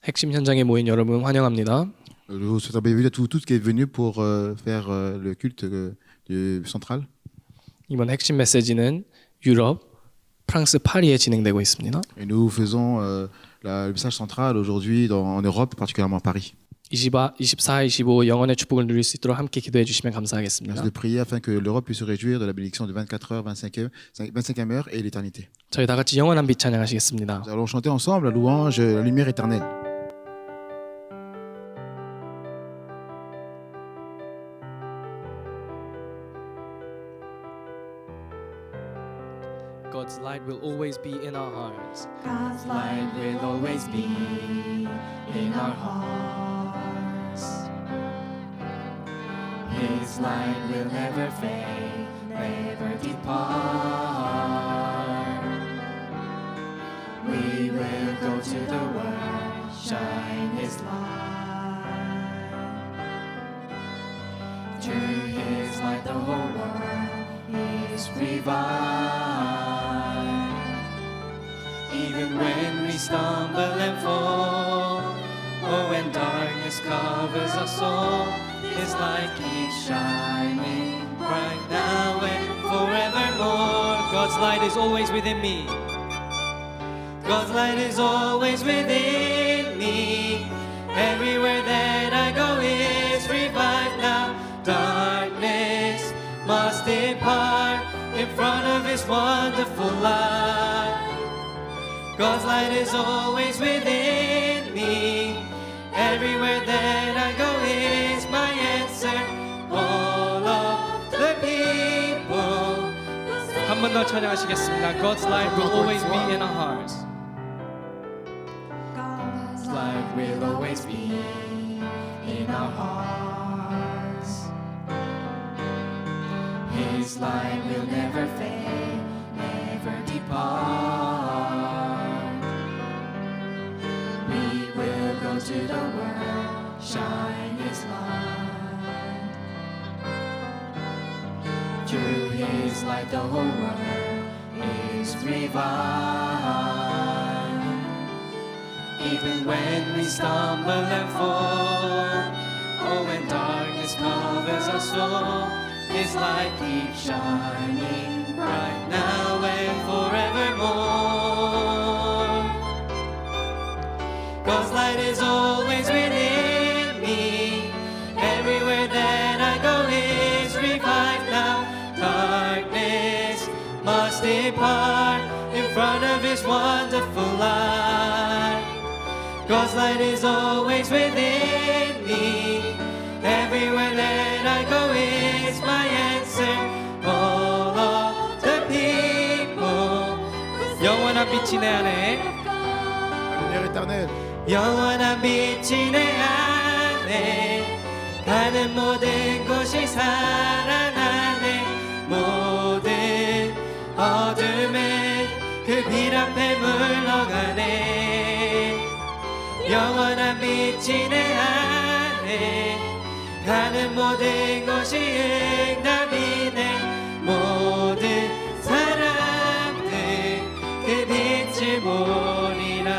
핵심 현장에 모인 여러분 환영합니다. Je souhaite la bienvenue à tous qui est venu pour faire le culte central. 이번 핵심 메시지는 유럽, 프랑스 파리에 진행되고 있습니다. Et nous faisons le message central aujourd'hui en Europe, particulièrement à Paris. 24, 25 영원의 축복을 누릴 수 있도록 함께 기도해 주시면 감사하겠습니다. Merci de prier afin que l'Europe puisse se réjouir de la bénédiction de 24 heures, 25e heure et l'éternité. 저희 다 같이 영원한 빛 찬양하시겠습니다. Nous allons chanter ensemble la louange, la lumière éternelle. God's light will always be in our hearts. God's light will always be in our hearts. His light will never fade, never depart. We will go to the world, shine His light. Through His light the whole world is revived. Even when we stumble and fall, or when darkness covers us all, His light keeps shining bright now and forevermore. God's light is always within me. God's light is always within me. Everywhere that I go is revived now. Darkness must depart in front of His wonderful light. God's light is always within me. Everywhere that I go is my answer. All of the people. 한 번 더 찬양하시겠습니다. God's light will always be in our hearts. God's light will always be in our hearts. His light will never fade, never depart. We will go to the world, shine His light. Through His light the whole world is revived. Even when we stumble and fall, oh, when darkness covers us all, His light keeps shining bright now and forevermore. God's light is always within me. Everywhere that I go is revived now. Darkness must depart in front of His wonderful light. God's light is always within me. Everywhere that I go is my answer. All of the people. 영원한 빛이 내 안에. La lumière éternelle. 영원한 빛이 내 안에. 가는 모든 곳이 살아나네. 모든 어둠은 그 빛 앞에 물러가네. 영원한 빛이 내 안에. 가는 모든 곳이 응답이네. 모든 사람들 그 빛을 보리라.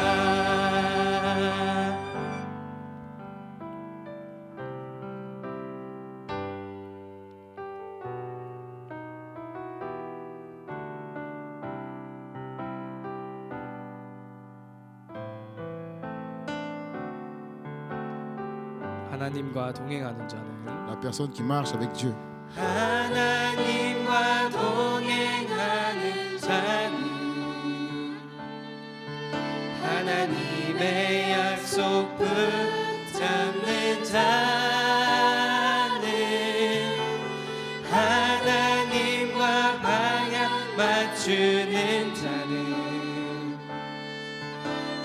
하나님과 동행하는 자는 La personne qui marche avec Dieu. 하나님과 동행하는 자는 하나님의 약속 붙잡는 자는 하나님과 방향 맞추는 자는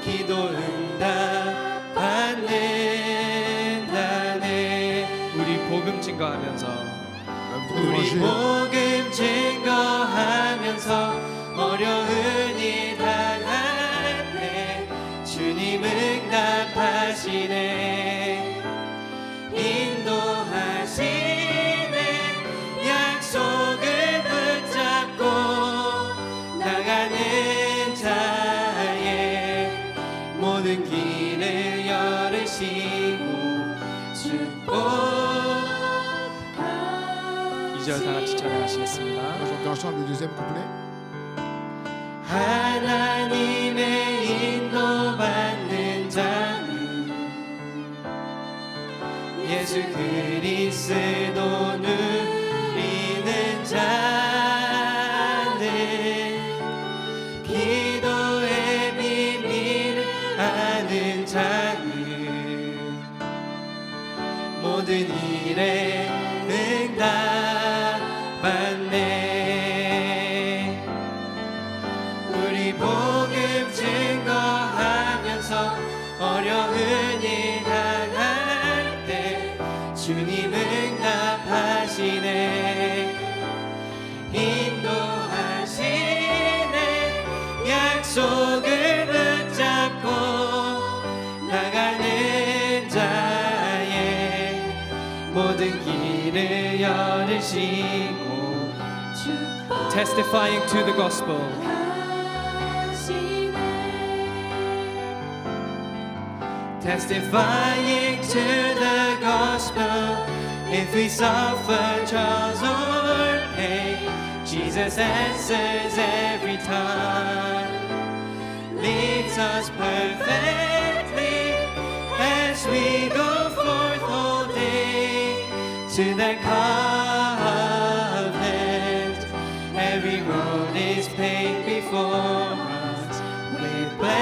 기도 응답 받는다네. 우리 복음 증거하면서 우리 복음 증거하면서 어려운 일 당할 때 주님 응답하시네. 인도하시네. 약속을 붙잡고 나가는 자의 모든 길 길을 열으시고 축복하시네. 2절 다 같이 찬양하시겠습니다. On va chanter ensemble le deuxième couplet. 하나님의 인도받는 자는 예수 그리스도 누리는 자는 기도의 비밀을 아는 자는 모든 일에 응답받네. 우리 복음 증거하면서 어려운 일 당할 때 주님 응답하시네. 인도하시네. 약속을 붙잡고 나가는 자의 모든 길을 열으시고 testifying to the gospel. Testifying to the gospel, if we suffer trials or pain, Jesus answers every time, leads us perfectly as we go forth all day to that covenant. Every road is paved before us with blessings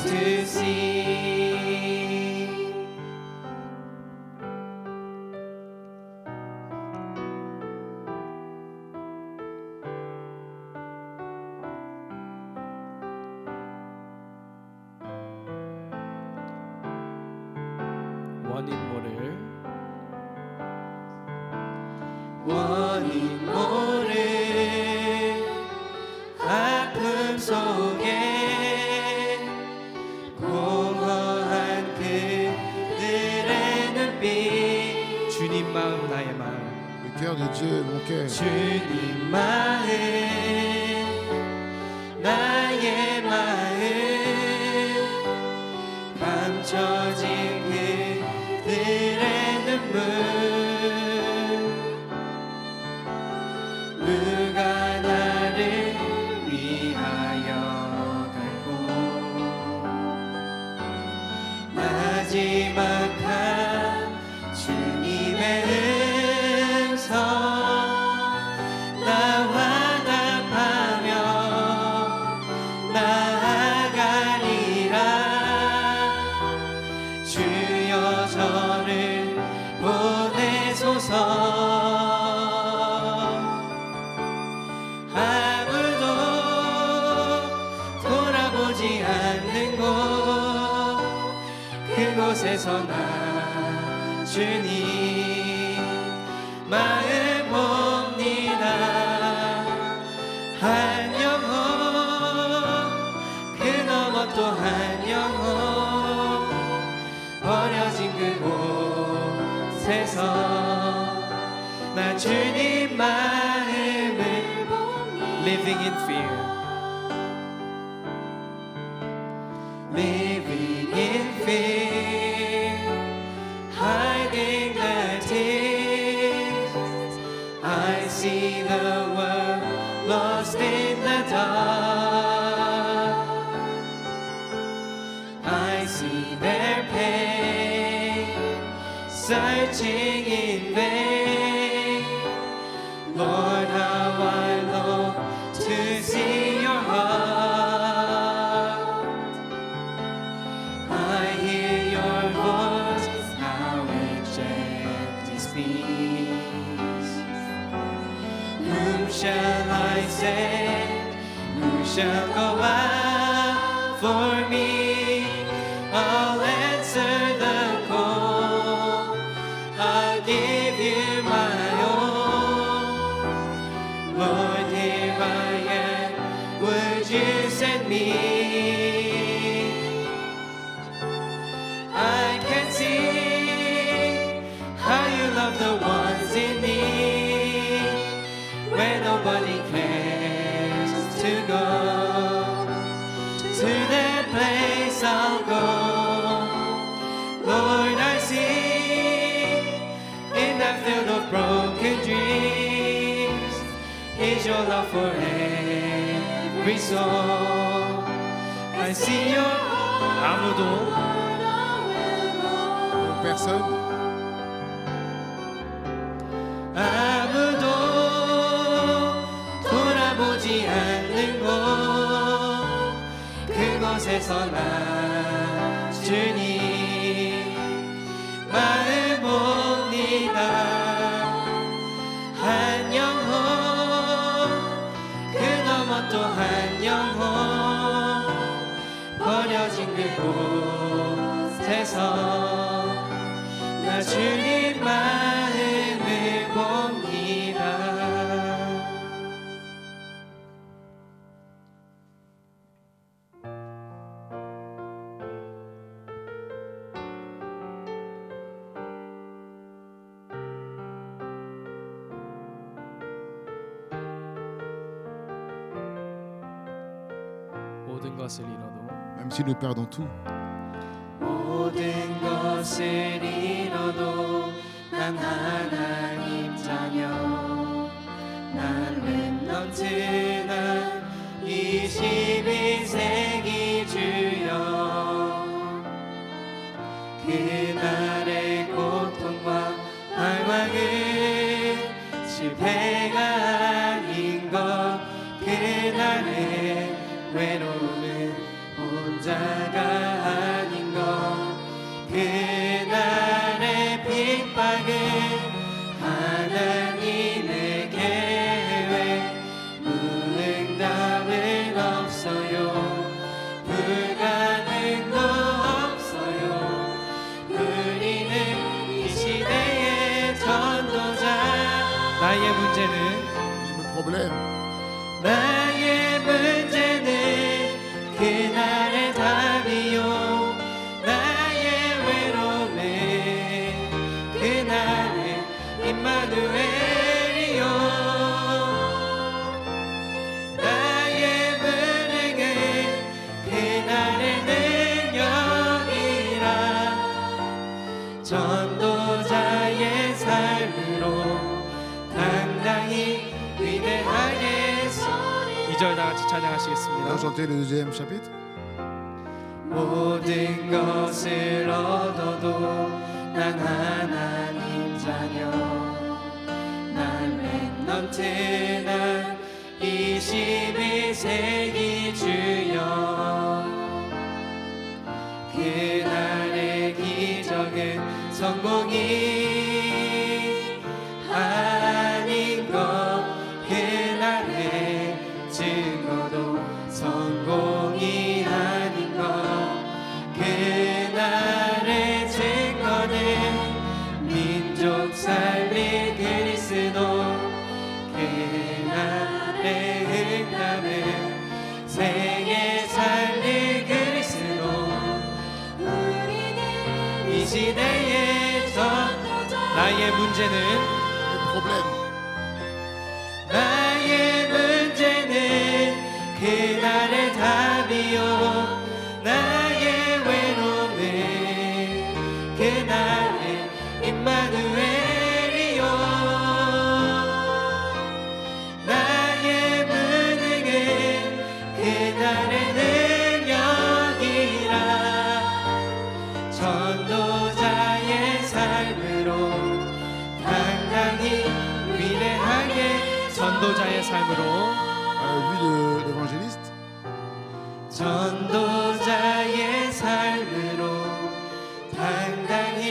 to see. 원인 모를 원인 모를 아픔 속에 공허한 그들의 눈빛 주님 마음 나의 마음 Le cœur de Dieu, mon cœur. 주님 마음 나의 마음 감춰진 그들의 눈물 누가 나를 위하여 갈고 마지막한 주님의 음성 나와 답하며 나아가리라. 주여 저를 보내소서. 아무도 돌아보지 않는 곳 그곳에서 나 주님 마음 봅니다. 한 영혼 그 너머 또 한 영혼 버려진 그곳에서 나 주님 마음을 living in fear living in fear, hiding the tears. I see the world lost in the dark. I see their pain, searching in vain. Lord, how I long to see your heart. I hear your voice, how it gently speaks. Whom shall I send? Who shall go out for me? I'll answer the call. I'll give you my all. Lord, here I am. Would you send me? I can see how you love the ones in need, where nobody cares to go. To place I'll go. Lord, I see in that field of broken dreams is your love for every soul. I see your 아무도 Personne. 아무도 돌아보지 않는 곳 그곳에서 나 주님 마음 옵니다. 한 영혼 그 너머 또 한 영혼 버려진 그곳에서 나 주님 마음을 봅니다. 모든 것을 잃어도 Même si nous perdons tout, 모든 것을 잃어도 난 하나님 자녀. 난 렘넌트 난 21세기 주여. 그날의 고통과 방황은 실패가 아닌 것. 그날의 외로움은 혼자가 아닌 것. 그날의 핍박은 하나님의 계획. 무응답은 없어요. 불가능도 없어요. 우리는 이 시대의 전도자. 나의 문제는 le problème, 나의 문제는 그날의 답이요. 나의 외로움은 그날의 임마누엘이요. 나의 불행은 그날의 능력이라. 전도자의 삶으로 당당히 위대하게 2절 다 같이 on 찬양하시겠습니다. va chanter le deuxième chapitre. 모든 것을 얻어도 난 하나님 자녀. 난 렘넌트 난 21세기 주여. 그날의 기적은 성공이 아닌 것. 그날의 증거도 성공이 아닌 것. 그날의 증거는 민족 살릴 그리스도. 그날의 응답은 세계 살릴 그리스도. 이 시대의 전도자. 나의 문제는 Le problème, 나의 문제는 그날의 답이요. 나의 외로움은 그날의 임마누엘이요. 나의 무능은 그날의 능력이라. 전도자의 삶으로 당당히 위대하게. 전도자의 삶으로 à la vue de l'évangéliste, 전도자의 삶으로 당당히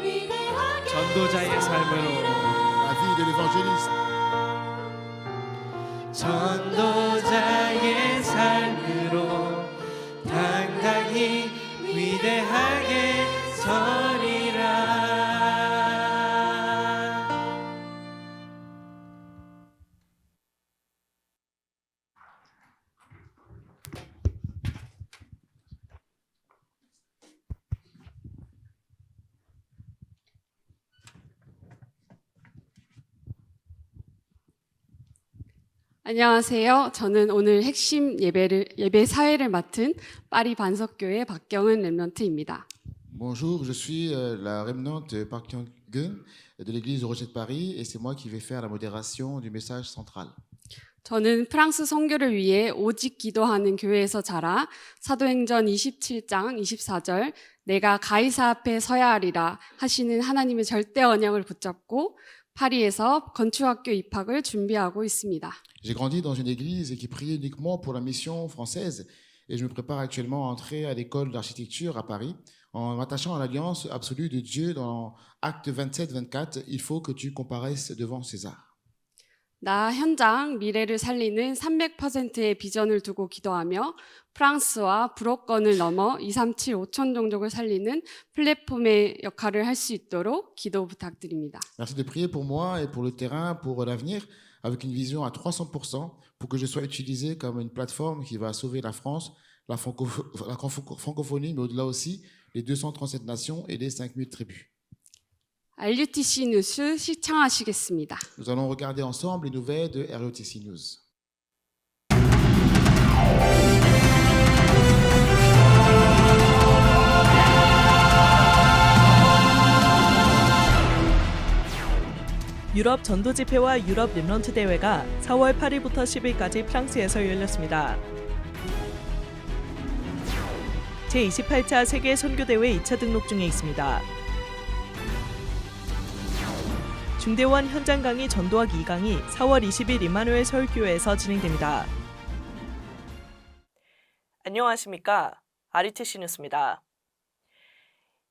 위대하게. 전도자의 삶으로 la vie de l'évangéliste, 전도자의 삶으로 당당히 위대하게 서리라. 안녕하세요. 저는 오늘 핵심 예배 사회를 맡은 파리 반석교회 박경은 렘넌트입니다. Bonjour, je suis la remnante Park Kyung-gun de l'église Rocher de Paris et c'est moi qui vais faire la modération du message central. 저는 프랑스 선교를 위해 오직 기도하는 교회에서 자라 사도행전 27장 24절 내가 가이사 앞에 서야 하리라 하시는 하나님의 절대 언약을 붙잡고 파리에서 건축학교 입학을 준비하고 있습니다. J'ai grandi dans une église qui priait uniquement pour la mission française et je me prépare actuellement à entrer à l'école d'architecture à Paris en m'attachant à l'alliance absolue de Dieu dans Acte 27-24, il faut que tu comparaisses devant César. 나 현장 미래를 살리는 300%의 비전을 두고 기도하며 프랑스와 불어권을 넘어 237 5천 종족을 살리는 플랫폼의 역할을 할 수 있도록 기도 부탁드립니다. Merci de prier pour moi et pour le terrain, pour l'avenir, avec une vision à 300% pour que je sois utilisé comme une plateforme qui va sauver la France, la francophonie, mais au-delà aussi, les 237 nations et les 5000 tribus. RUTC 뉴스 시청하시겠습니다. Nous allons regarder ensemble les nouvelles de ROTC News. 유럽 전도 집회와 유럽 렘넌트 대회가 4월 8일부터 10일까지 프랑스에서 열렸습니다. 제28차 세계 선교대회 2차 등록 중에 있습니다. 중대원 현장 강의 전도학 2강이 4월 20일 임마누엘 서울교회에서 진행됩니다. 안녕하십니까? RUTC 뉴스입니다.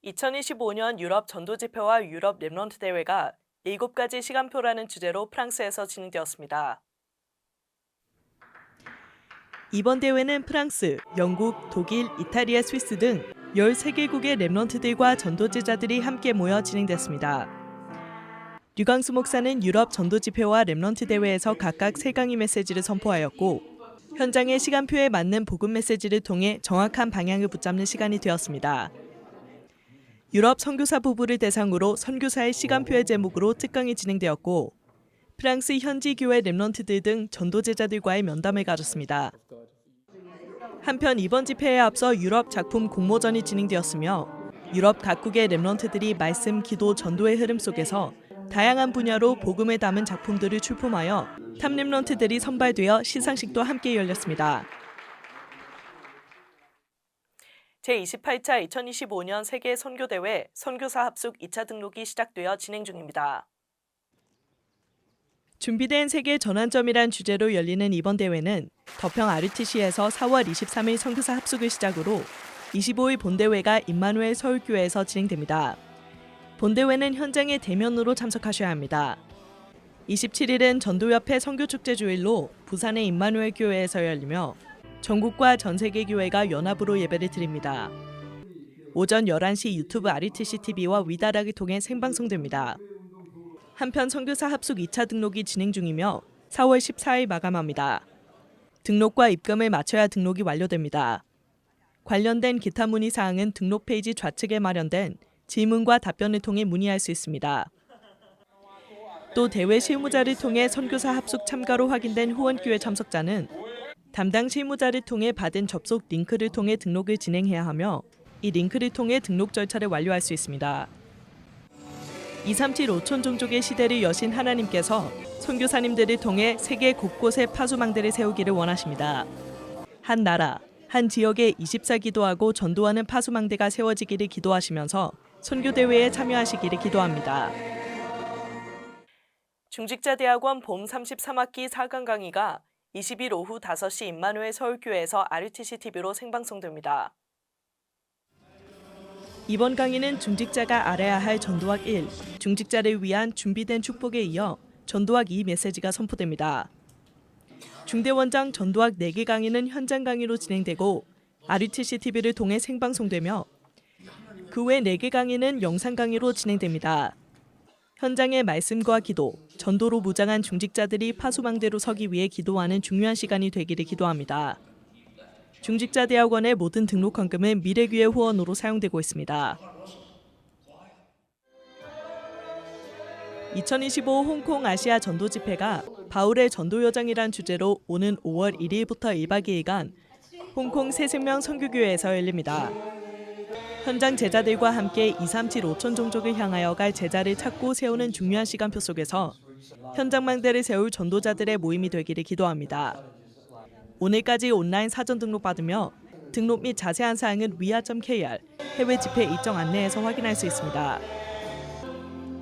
2025년 유럽 전도 집회와 유럽 렘넌트 대회가 7가지 시간표라는 주제로 프랑스에서 진행되었습니다. 이번 대회는 프랑스, 영국, 독일, 이탈리아, 스위스 등 13개국의 렘넌트들과 전도제자들이 함께 모여 진행됐습니다. 류광수 목사는 유럽 전도 집회와 렘넌트 대회에서 각각 3강의 메시지를 선포하였고 현장의 시간표에 맞는 복음 메시지를 통해 정확한 방향을 붙잡는 시간이 되었습니다. 유럽 선교사 부부를 대상으로 선교사의 시간표의 제목으로 특강이 진행되었고 프랑스 현지 교회 렘넌트들 등 전도제자들과의 면담을 가졌습니다. 한편 이번 집회에 앞서 유럽 작품 공모전이 진행되었으며 유럽 각국의 렘넌트들이 말씀, 기도, 전도의 흐름 속에서 다양한 분야로 복음을 담은 작품들을 출품하여 탑 렘넌트들이 선발되어 시상식도 함께 열렸습니다. 제28차 2025년 세계 선교대회 선교사 합숙 2차 등록이 시작되어 진행 중입니다. 준비된 세계 전환점이란 주제로 열리는 이번 대회는 덕평 RUTC에서 4월 23일 선교사 합숙을 시작으로 25일 본대회가 임마누엘 서울교회에서 진행됩니다. 본대회는 현장에 대면으로 참석하셔야 합니다. 27일은 전도협회 선교축제 주일로 부산의 임마누엘 교회에서 열리며 전국과 전 세계 교회가 연합으로 예배를 드립니다. 오전 11시 유튜브 RUTC TV와 위다락을 통해 생방송됩니다. 한편 선교사 합숙 2차 등록이 진행 중이며 4월 14일 마감합니다. 등록과 입금을 마쳐야 등록이 완료됩니다. 관련된 기타 문의 사항은 등록 페이지 좌측에 마련된 질문과 답변을 통해 문의할 수 있습니다. 또 대회 실무자를 통해 선교사 합숙 참가로 확인된 후원교회 참석자는 담당 실무자를 통해 받은 접속 링크를 통해 등록을 진행해야 하며 이 링크를 통해 등록 절차를 완료할 수 있습니다. 237 5천 종족의 시대를 여신 하나님께서 선교사님들을 통해 세계 곳곳에 파수망대를 세우기를 원하십니다. 한 나라, 한 지역에 24기도하고 전도하는 파수망대가 세워지기를 기도하시면서 선교대회에 참여하시기를 기도합니다. 중직자대학원 봄 33학기 4강 강의가 20일 오후 5시 임마누엘 서울교회에서 RUTC TV로 생방송됩니다. 이번 강의는 중직자가 알아야 할 전도학 1, 중직자를 위한 준비된 축복에 이어 전도학 2 메시지가 선포됩니다. 중대원장 전도학 4개 강의는 현장 강의로 진행되고 RUTC TV를 통해 생방송되며 그 외 4개 강의는 영상 강의로 진행됩니다. 현장의 말씀과 기도, 전도로 무장한 중직자들이 파수망대로 서기 위해 기도하는 중요한 시간이 되기를 기도합니다. 중직자대학원의 모든 등록 헌금은 미래교회 후원으로 사용되고 있습니다. 2025 홍콩 아시아 전도 집회가 바울의 전도여정이란 주제로 오는 5월 1일부터 1박 2일간 홍콩 새생명 선교교회에서 열립니다. 현장 제자들과 함께 237 5천 종족을 향하여 갈 제자를 찾고 세우는 중요한 시간표 속에서 현장망대를 세울 전도자들의 모임이 되기를 기도합니다. 오늘까지 온라인 사전 등록받으며 등록 및 자세한 사항은 위아.kr 해외 집회 일정 안내에서 확인할 수 있습니다.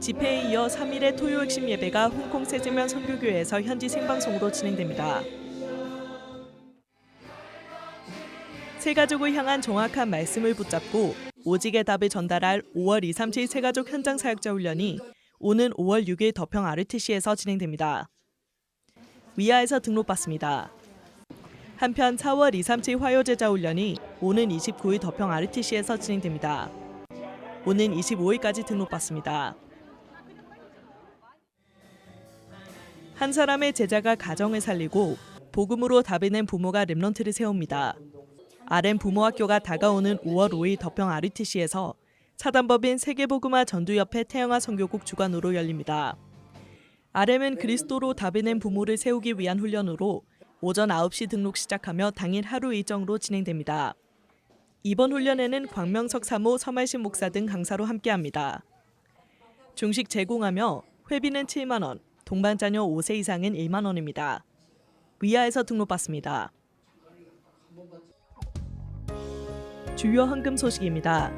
집회에 이어 3일의 토요 핵심 예배가 홍콩 새생명 선교교회에서 현지 생방송으로 진행됩니다. 새가족을 향한 정확한 말씀을 붙잡고 오직의 답을 전달할 5월 237 새가족 현장 사역자 훈련이 오는 5월 6일 더평 RUTC에서 진행됩니다. 위아에서 등록받습니다. 한편 4월 237 화요제자 훈련이 오는 29일 더평 RUTC에서 진행됩니다. 오는 25일까지 등록받습니다. 한 사람의 제자가 가정을 살리고 복음으로 답을 낸 부모가 렘넌트를 세웁니다. RM 부모학교가 다가오는 5월 5일 더평 RUTC에서 사단법인 세계복음화 전두협회 태영아 선교국 주관으로 열립니다. RM은 그리스도로 답을 낸 부모를 세우기 위한 훈련으로 오전 9시 등록 시작하며 당일 하루 일정으로 진행됩니다. 이번 훈련에는 광명석 사모 서말신 목사 등 강사로 함께합니다. 중식 제공하며 회비는 7만 원, 동반자녀 5세 이상은 1만 원입니다. 위아에서 등록받습니다. 주요 헌금 소식입니다.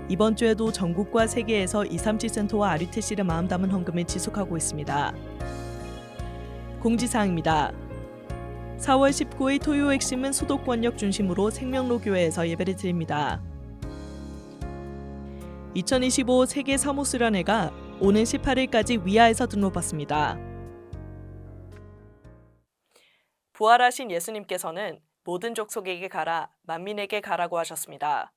이번 주에도 전국과 세계에서 237 센터와 RUTC를 마음 담은 헌금을 지속하고 있습니다. 공지사항입니다. 4월 19일 토요 핵심은 수도권역 중심으로 생명로교회에서 예배를 드립니다. 2025 세계 사모 수련회가 오는 18일까지 위아에서 등록받습니다. 부활하신 예수님께서는 모든 족속에게 가라, 만민에게 가라고 하셨습니다.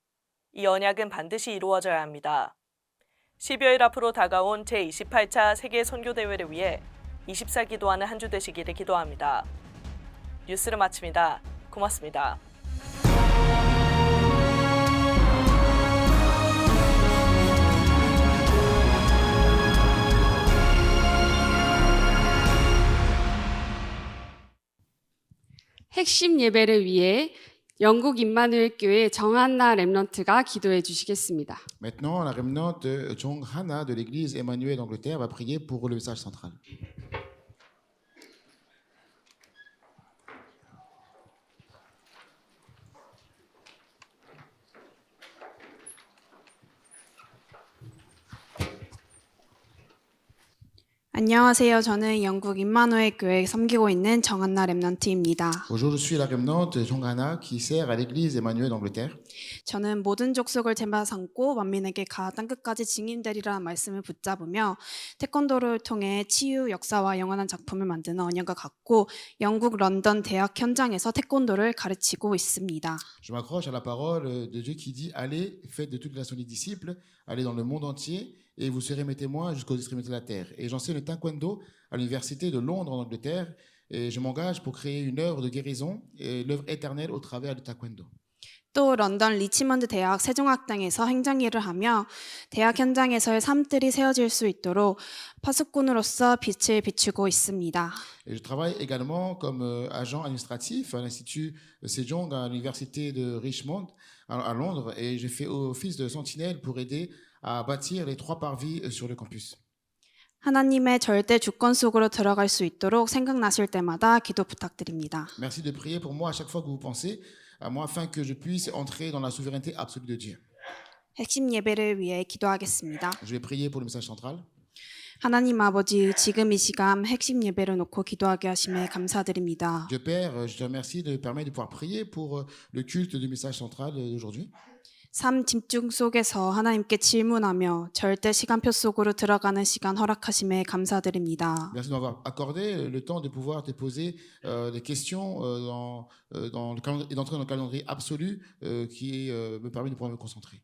이 언약은 반드시 이루어져야 합니다. 10여일 앞으로 다가온 제28차 세계 선교대회를 위해 24 기도하는 한 주 되시기를 기도합니다. 뉴스를 마칩니다. 고맙습니다. 핵심 예배를 위해 영국 임마누엘 교회 정한나 렘넌트가 기도해 주시겠습니다. Maintenant, la remnante Jong Hana de l'église Emmanuel d'Angleterre va prier pour le message central. 안녕하세요. 저는 영국 임마누엘 교회에 섬기고 있는 정한나 렘넌트입니다. Bonjour, je suis la remnante Jong Hana qui sert à l'église Emmanuel d'Angleterre. 저는 모든 족속을 제마 삼고 만민에게 가 땅끝까지 증인되리라는 말씀을 붙잡으며 태권도를 통해 치유, 역사와 영원한 작품을 만드는 언약과 같고 영국 런던 대학 현장에서 태권도를 가르치고 있습니다. Je m'accroche à la parole de Dieu qui dit « Allez, faites de toutes les nations des disciples, allez dans le monde entier, et vous serez mes témoins jusqu'aux extrémités de la terre. » Et j'enseigne le taekwondo à l'université de Londres en Angleterre, et je m'engage pour créer une œuvre de guérison et l'œuvre éternelle au travers du taekwondo. 또 런던 리치먼드 대학 세종학당에서 행정 일을 하며 대학 현장에서의 삶들이 세워질 수 있도록 파수꾼으로서 빛을 비추고 있습니다. Et je travaille également comme agent administratif à l'Institut Sejong à l'université de Richmond à Londres, et j'ai fait office de sentinelle pour aider à bâtir les 3 parvis sur le campus. 하나님의 절대 주권 속으로 들어갈 수 있도록 생각나실 때마다 기도 부탁드립니다. Merci de prier pour moi à chaque fois que vous pensez à moi afin que je puisse entrer dans la souveraineté absolue de Dieu. 핵심 예배를 위해 기도하겠습니다. Je vais prier pour le message central. 하나님 아버지, 지금 이 시간 핵심 예배를 놓고 기도하게 하심에 감사드립니다. Dieu Père, je te remercie de me permettre de pouvoir prier pour le culte du message central d'aujourd'hui. 삶 집중 속에서 하나님께 질문하며 절대 시간표 속으로 들어가는 시간 허락하심에 감사드립니다. Merci de m'avoir accordé le temps de pouvoir te poser des questions dans le calendrier, et d'entrer dans le calendrier absolu qui me permet de pouvoir me concentrer.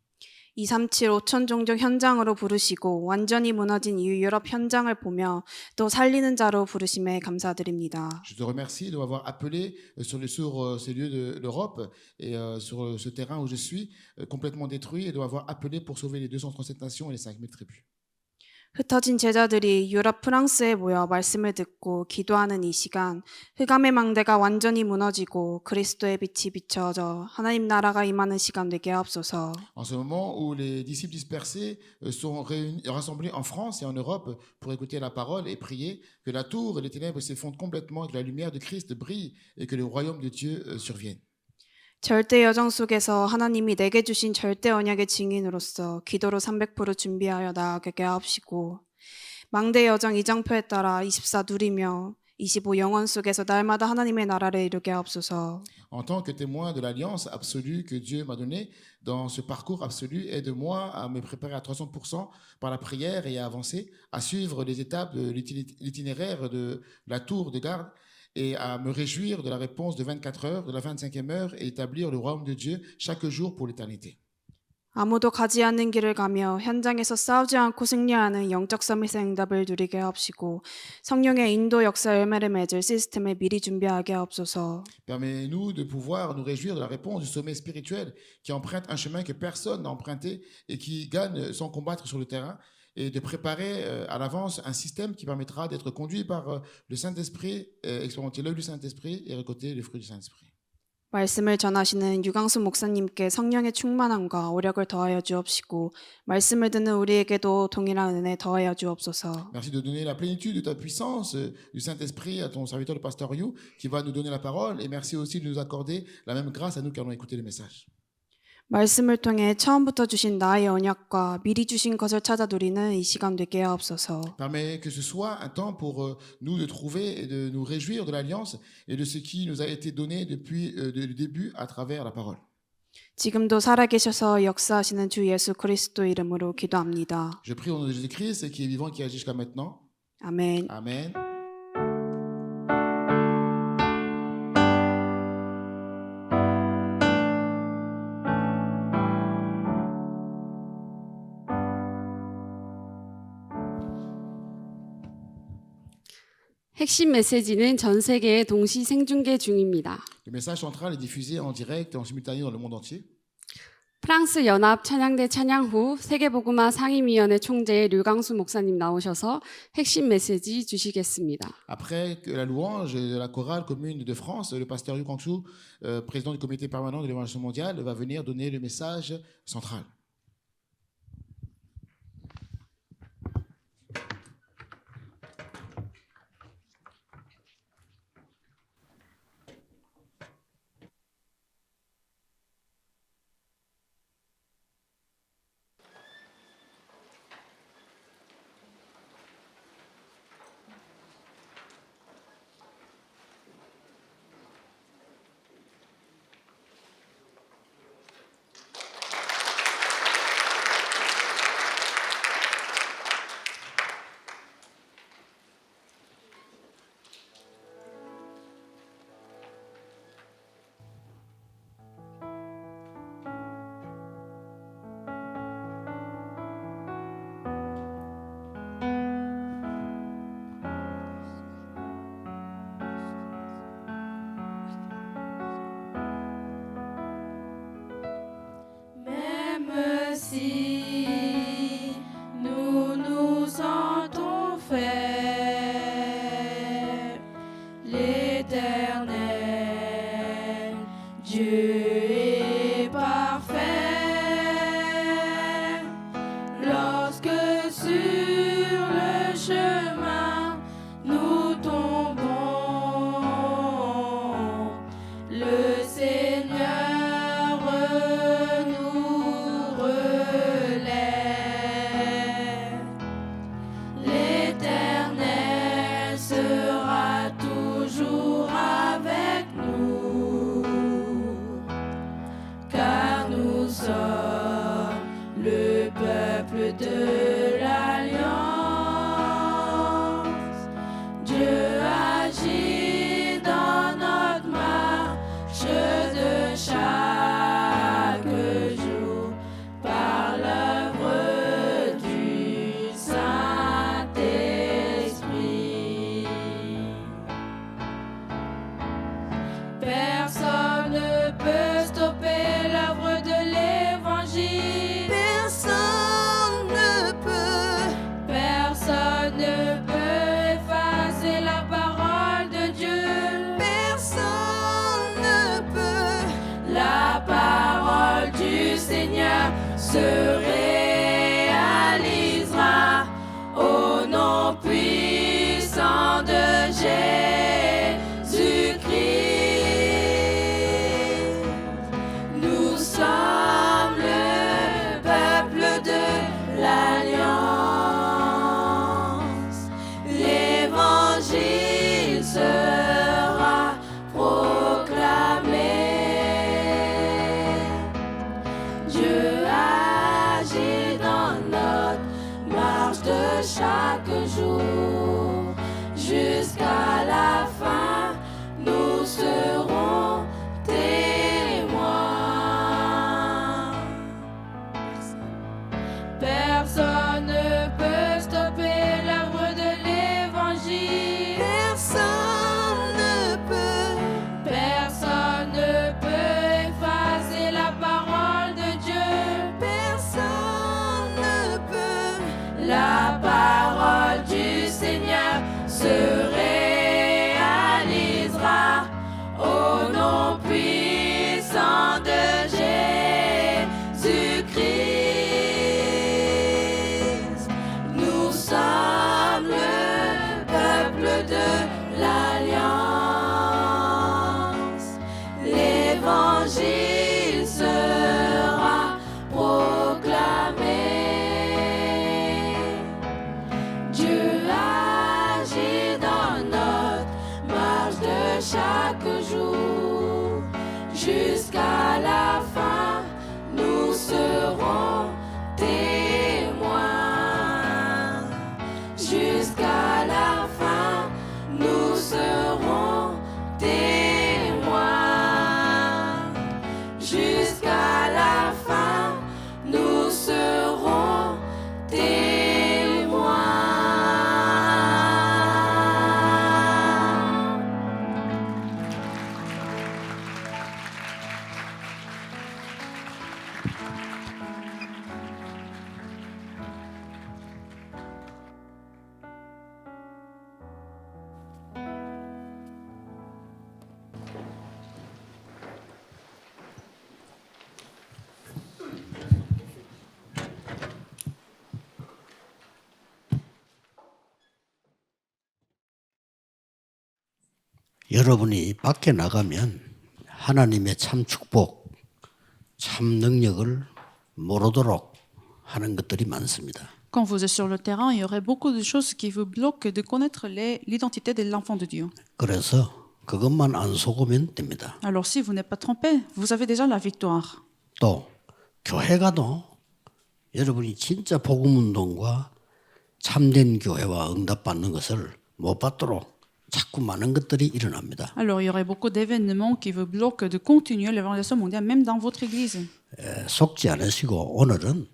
237 5천 종족 현장으로 부르시고 완전히 무너진 이후 유럽 현장을 보며 또 살리는 자로 부르심에 감사드립니다. Je te remercie de m'avoir appelé sur ces lieux de l'Europe et sur ce terrain où je suis complètement détruit et de m'avoir appelé pour sauver les 237 nations et les 5000 tribus. 흩어진 제자들이 유럽 프랑스에 모여 말씀을 듣고 기도하는 이 시간, 흑암의 망대가 완전히 무너지고 그리스도의 빛이 비춰져 하나님 나라가 임하는 시간 되게 하옵소서. En ce moment où les disciples dispersés sont rassemblés en France et en Europe pour écouter la parole et prier, que la tour et les ténèbres s'effondrent complètement, que la lumière de Christ brille et que le royaume de Dieu survienne. 절대 여정 속에서 하나님이 내게 주신 절대 언약의 증인으로서 기도로 300% 준비하여 나아가게 하옵시고, 망대 여정 이정표에 따라 24 누리며 25 영원 속에서 날마다 하나님의 나라를 이루게 하옵소서. En tant que témoin de l'alliance absolue que Dieu m'a donnée dans ce parcours absolu, aide-moi à me préparer à 300% par la prière et à avancer, à suivre les étapes de l'itinéraire de la tour de garde et à me réjouir de la réponse de 24 heures, de la 25e heure et établir le royaume de Dieu chaque jour pour l'éternité. 아무도 가지 않는 길을 가며 현장에서 싸우지 않고 승리하는 영적 서밋의 응답을 누리게 하옵시고, 성령의 인도 역사 열매를 맺을 시스템을 미리 준비하게 하옵소서. Permets-nous de pouvoir nous réjouir de la réponse du sommet spirituel qui emprunte un chemin que personne n'a emprunté et qui gagne sans combattre sur le terrain, et de préparer à l'avance un système qui permettra d'être conduit par le Saint-Esprit, expérimenter l'œuvre du Saint-Esprit et récolter les fruits du Saint-Esprit. 말씀을 전하시는 유광수 목사님께 성령의 충만함과 오력을 더하여 주옵시고, 말씀을 듣는 우리에게도 동일한 은혜 더하여 주옵소서. Merci de donner la plénitude de ta puissance du Saint-Esprit à ton serviteur le pasteur Yu qui va nous donner la parole, et merci aussi de nous accorder la même grâce à nous qui allons écouter le message. 말씀을 통해 처음부터 주신 나의 언약과 미리 주신 것을 찾아 누리는 이 시간 되게 하옵소서. Permets que ce soit un temps pour nous de trouver et de nous réjouir de l'alliance et de ce qui nous a été donné depuis le début à travers la parole. 지금도 살아계셔서 역사하시는 주 예수 그리스도 이름으로 기도합니다. Je prie au nom de Jésus-Christ qui est vivant et qui agit jusqu'à maintenant. 아멘. Amen. 핵심 메시지는 전 세계에 동시 생중계 중입니다. Le message central est diffusé en direct et en simultané dans le monde entier. 프랑스 연합 찬양대 찬양 후 세계복음화 상임위원회 총재 류광수 목사님 나오셔서 핵심 메시지 주시겠습니다. Après que la louange de la chorale commune de France, le pasteur Yu Kang-soo, président du comité permanent de l'évangélisation mondiale, va venir donner le message central. Même si nous nous sentons faibles, l'Éternel Dieu est parfait. Lorsque sur le chemin nous tombons, le Seigneur nous relève. L'Éternel sera toujours avec nous, car nous sommes le peuple de l'Alliance. Dieu agit dans notre marche de chaque jour par l'œuvre du Saint-Esprit. Personne ne peut stopper l'œuvre de l'Évangile. Personne ne peut se réalisera au nom puissant de Jésus-Christ. Nous sommes le peuple de l'Alliance. L'évangile sera proclamé. Dieu agit dans notre marche de chaque jour. Jusqu'à la fin, nous serons témoins. Personne ne peut stopper l'œuvre de l'évangile. Personne ne peut. Personne ne peut effacer la parole de Dieu. Personne ne peut. La parole du Seigneur se réalisera au nom puissant de Jésus-Christ. Nous sommes le peuple de l'Alliance. L'évangile sera proclamé. Dieu agit dans notre marche de chaque jour. Jusqu'à la fin, nous serons témoins. Jusqu'à la fin, nous serons témoins. Jusqu'à la fin, nous serons témoins. 여러분이 밖에 나가면 하나님의 참 축복, 참 능력을 모르도록 하는 것들이 많습니다. Quand vous êtes sur le terrain, il y aurait beaucoup de choses qui vous bloquent de connaître l'identité de l'enfant de Dieu. 그래서 그것만 안 속으면 됩니다. Alors si vous n'êtes pas trompé, vous avez déjà la victoire. 또 교회 가도 여러분이 진짜 복음운동과 참된 교회와 응답받는 것을 못 받도록 자꾸 많은 것들이 일어납니다. Alors il y aurait beaucoup d'événements qui vous bloquent de continuer l'évangélisation mondiale, même dans votre église. 속지 않으시고 오늘은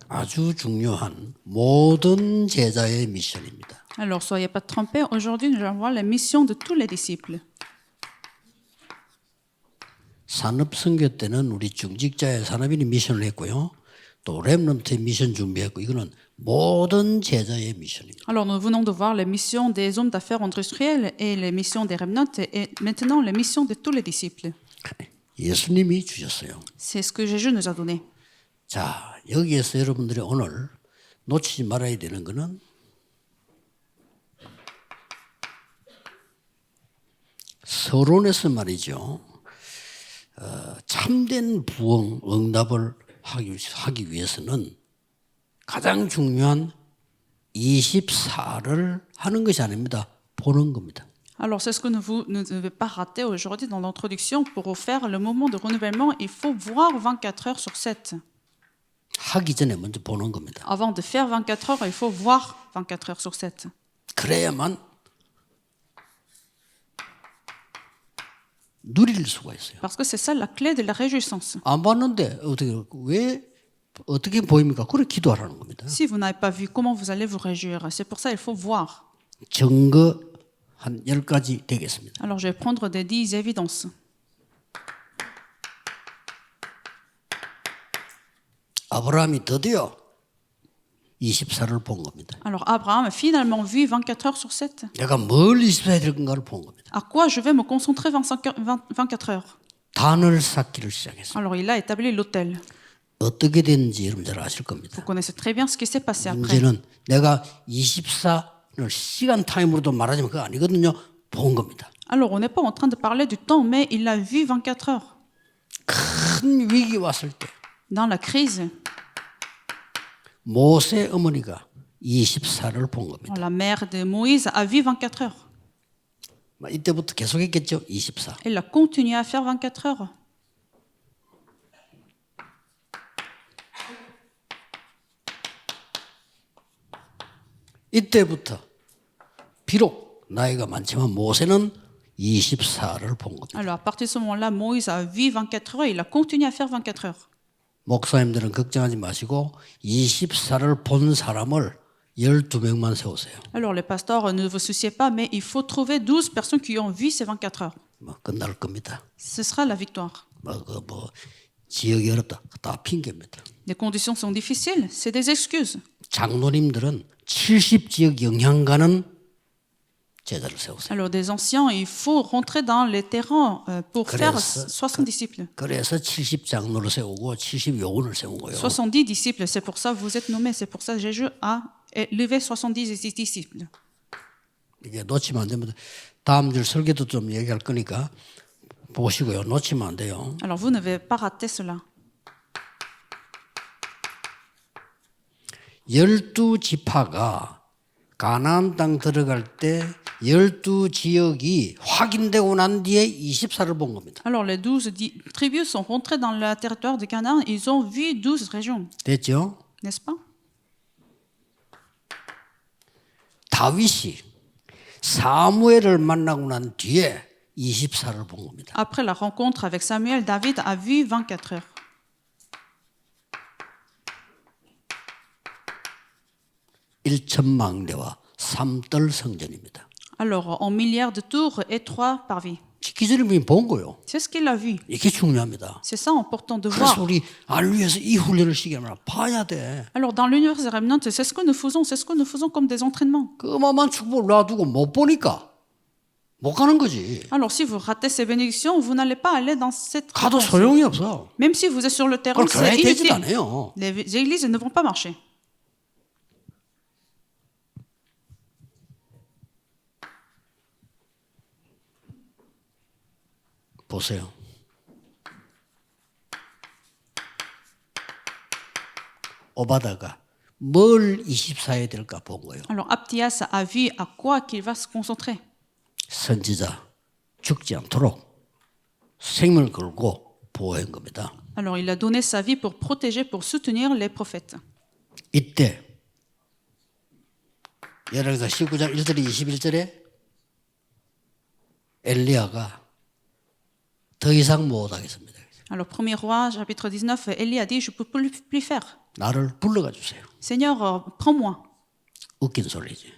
아주 중요한 모든 제자의 미션입니다. Alors soyez pas trompés, aujourd'hui nous allons voir la mission de tous les disciples. 산업선교 때는 우리 중직자의 산업인이 미션을 했고요. 또 렘넌트의 미션 준비했고 이거는 모든 제자의 미션입니다. Alors nous venons de voir les missions des hommes d'affaires industriels et les missions des remnants et maintenant les missions de tous les disciples. 예수님이 주셨어요. C'est ce que Jésus nous a donné. 자, 여기에서 여러분들이 오늘 놓치지 말아야 되는 거는 서론에서 말이죠. 참된 부흥, 응답을 하기 위해서는 가장 중요한 24를 하는 것이 아닙니다. 보는 겁니다. Alors c'est ce que vous ne devez pas rater aujourd'hui dans l'introduction. Pour faire le moment de renouvellement, il faut voir 24 heures sur 7. 하기 전에 먼저 보는 겁니다. Avant de faire 24 heures, il faut voir 24 heures sur 7. 그래야만 누릴 수가 있어요. Parce que c'est ça la clé de la réjouissance. 안 봤는데 어떻게 보입니까? 그래 기도하라는 겁니다. Si vous n'avez pas vu, comment vous allez vous réjouir? C'est pour ça qu'il faut voir. 증거 한 10가지 되겠습니다. Alors je vais prendre des 10 évidences. 아브라함이 드디어 24를 본 겁니다. Alors Abraham a finalement vu 24 heures sur 7. 내가 뭘 24에 될 건가를 본 겁니다. À quoi je vais me concentrer 24 heures? 단을 쌓기를 시작했습니다. Alors il a établi l'autel. 어떻게 됐는지 여러분 잘 아실 겁니다. Vous connaissez très bien ce qui s'est passé après. 문제는 내가 24를 시간 타임으로도 말하자면 그거 아니거든요. 본 겁니다. Alors, on n'est pas en train de parler du temps, mais il a vu 24 heures. 큰 위기 왔을 때 Dans la crise, 모세 어머니가 24를 본 겁니다. la mère de Moïse a vu 24 heures. 이때부터 계속했겠죠. 24. Elle a continué à faire 24 heures. 이때부터 비록 나이가 많지만 모세는 24를 본 겁니다. Alors, à partir de ce moment-là, Moïse a vu 24 heures et il a continué à faire 24 heures. 목사님들은 걱정하지 마시고 24를 본 사람을 12명만 세우세요. Alors, les pasteurs, ne vous souciez pas, mais il faut trouver 12 personnes qui ont vu ces 24 heures. 끝날 겁니다. Ce sera la victoire. 지역이 어렵다. 다 핑계입니다. Les conditions sont difficiles, c'est des excuses. 장로님들은 70지역 영향가는 제자를 세우세요. Alors, des anciens, il faut rentrer dans les terrains pour faire 그래서- 60 disciples. 그래서 70장로를 세우고 70요원을 세운 거예요. 70 disciples, c'est pour ça que vous êtes nommés, c'est pour ça que Jésus a élevé 70 disciples. 이게 놓치면 안 됩니다. 다음 줄 설계도 좀 얘기할 거니까 보시고요. 놓치면 안 돼요. Alors, vous ne devez pas rater cela. 12지파가 가나안 땅 들어갈 때 12지역이 확인되고 난 뒤에 24를 본 겁니다. Alors, les 12 tribus sont rentrées dans le territoire de Canaan, ils ont vu 12 régions, 됐죠? n'est-ce pas? 다윗이 사무엘을 만나고 난 뒤에 24를 본 겁니다. Après la rencontre avec Samuel, David a vu 24 heures. 일천망대와 삼떨 성전입니다. Alors, en milliards de tours et 3 parvis. 기자님이 본 거요. C'est ce qu'il a vu. 이게 중요합니다. C'est ça important de 그래서 voir. 우리 알위에서 이 훈련을 시키면 봐야 돼. Alors, dans l'univers remnant, c'est ce que nous faisons, c'est ce que nous faisons comme des entraînements. 그만한 축복을 놔두고 못 보니까 못 가는 거지. Alors, si vous ratez ces bénédictions, vous n'allez pas aller dans cette 가도 fréquence. 소용이 없어. Même si vous êtes sur le terrain, 그걸 c'est 교회 되지도 inutile. 않아요. Les églises ne vont pas marcher. 보세요. 오바다가 뭘 24해야 될까 본 거예요. Alors, Abdias a vu à quoi qu'il va se concentrer. 선지자 죽지 않도록 생명을 걸고 보호한 겁니다. Alors, il a donné sa vie pour protéger, pour soutenir les prophètes. 이때 열왕기상 19장 1절에 21절에 엘리야가 더 이상 못하겠습니다. Alors, 1er roi, chapitre 19, Élie a dit, je ne peux plus faire. 나를 불러가 주세요. Seigneur, prends-moi. 웃긴 소리지.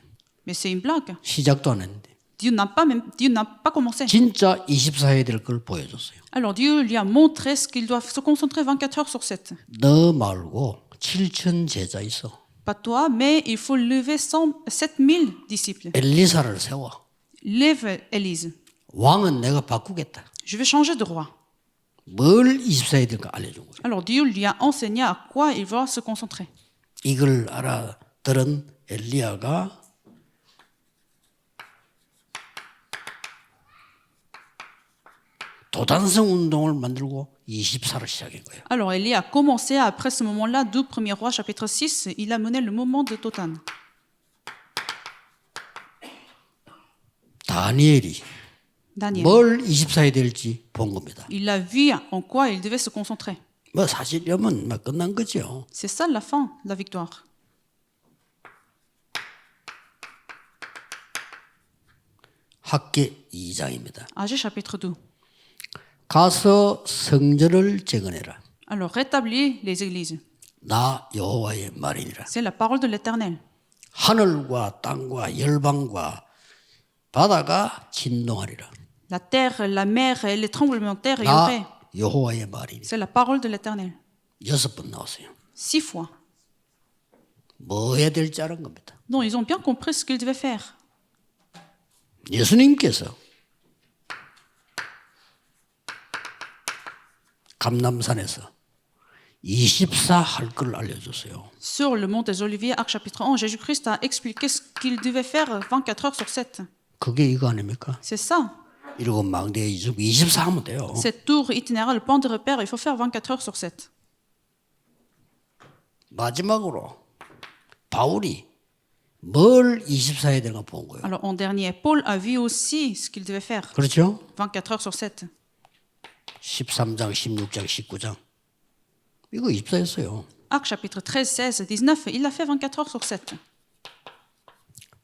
Mais c'est une blague. 시작도 안 했는데 Dieu n'a pas commencé. 진짜 24해야 될 걸 보여줬어요. Alors, Dieu lui a montré ce qu'il doit se concentrer 24 heures sur 7. 너 말고 7천 제자 있어. Pas toi, mais il faut lever 7000 disciples. 엘리사를 세워. Lève Élise. 왕은 내가 바꾸겠다. Je vais changer de roi. 뭘 24해야 될까 알려준 거예요. Alors, Dieu lui a enseigné à quoi il va se concentrer. 이걸 알아들은 엘리야가 도단성 운동을 만들고 24를 시작한 거예요. Alors, Élie a commencé, après ce moment-là, 2 1er roi, chapitre 6, il a mené le moment de Totan. 다니엘이 Daniel. 뭘 24해야 될지 본 겁니다. Il a vu en quoi il devait se concentrer. 뭐 사실이면 막 끝난 거죠. C'est ça la fin, la victoire. 학계 2장입니다. Agé, chapitre 2. 가서 성전을 재건해라. Alors, rétablis les églises. 나 여호와의 말이니라. C'est la parole de l'Éternel. 하늘과 땅과 열방과 바다가 진동하리라. La terre, la mer et les tremblements de terre y auraient. 나 여호와의 말이니. C'est la parole de l'Éternel. 6번 나왔어요. 6 fois. 뭐 해야 될지 아는 겁니다. Donc, ils ont bien compris ce qu'ils devaient faire. 예수님께서 감람산에서 24 할 걸 알려줬어요. Sur le mont des Oliviers, Actes chapitre 11, Jésus-Christ a expliqué ce qu'il devait faire 24 heures sur 7. 그게 이거 아닙니까? C'est ça. 이러고 망대에 24 하면 돼요. Cette tour itinéraire, le point de repère, il faut faire 24 heures sur 7. 마지막으로 바울이 뭘 24 해야 되나 본 거예요. Alors en dernier, Paul a vu aussi ce qu'il devait faire 그렇죠? 24 heures sur 7. 13장, 16장, 19장. 이거 24였어요. Actes chapitre 13, 16, 19, il l'a fait 24 heures sur 7.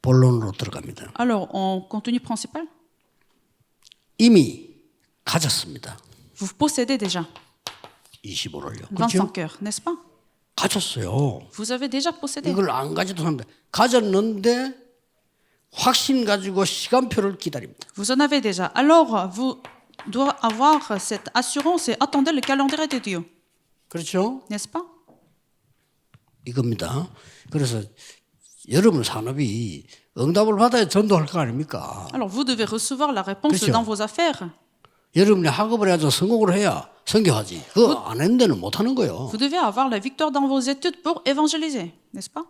본론으로 들어갑니다. Alors en contenu principal, 이미 가졌습니다. vous possédez déjà 25를요. 25 heures, n'est-ce pas? 가졌어요. Vous avez déjà possédé. 이걸 안 가져도 합니다. 가졌는데 확신 가지고 시간표를 기다립니다. Vous en avez déjà. Alors, vous devez avoir cette assurance et attendez le calendrier de Dieu, 그렇죠? n'est-ce pas? 이겁니다. 그래서 여러분 산업이 응답을 받아야 전도할 거 아닙니까? Alors, vous devez recevoir la réponse 그렇죠. dans vos affaires. 여러분이 학업을 해야죠. 성공을 해야 선교하지. 그거 안 하는 데는 못 하는 거예요. Vous devez avoir la victoire dans vos études pour évangéliser, n'est-ce pas?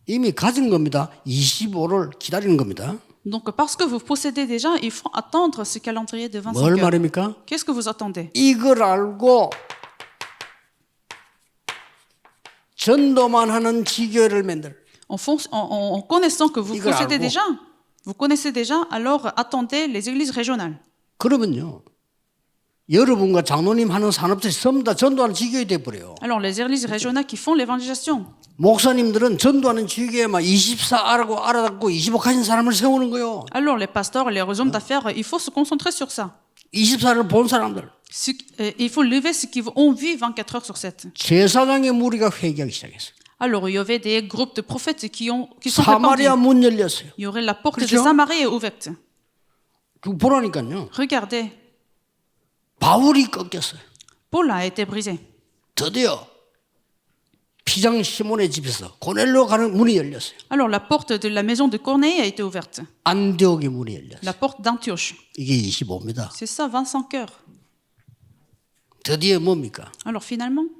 이미 가진 겁니다. 25를 기다리는 겁니다. Donc, parce que vous possédez déjà, il faut attendre ce calendrier de 25 뭘 heures. 말입니까? Qu'est-ce que vous attendez? 이걸 알고 전도만 하는 지교회를 만들. En connaissant que vous 이걸 possédez 알고. déjà, vous connaissez déjà, alors attendez les églises régionales. 그러면요. 여러분과 장로님 하는 산업들이 전부 다 전도하는 지교회 돼버려요. Alors, les églises régionales qui font l'évangélisation. 목사님들은 전도하는 지교회만 24 알아듣고 25 가진 사람을 세우는 거예요. Alors, les pasteurs, les hommes d'affaires, il faut se concentrer sur ça. 24를 본 사람들. Il faut lever ceux qui ont vu 24 heures sur 7. 제사장의 무리가 회개하기 시작했어요. Alors, il y avait des groupes de prophètes qui sont 사마리아 répandus. 문 열렸어요. Il y aurait la porte de 그렇죠? Samarie est ouverte. 그 보라니까요. Regardez, 바울이 꺾였어요. Paul a été brisé. 드디어 피장 시몬의 집에서 고넬로 가는 문이 열렸어요. Alors, la porte de la maison de Corneille a été ouverte. 안디옥의 문이 열렸어요. La porte d'Antioche. 이게 25입니다. C'est ça, 25 heures. 드디어 뭡니까? Alors, finalement,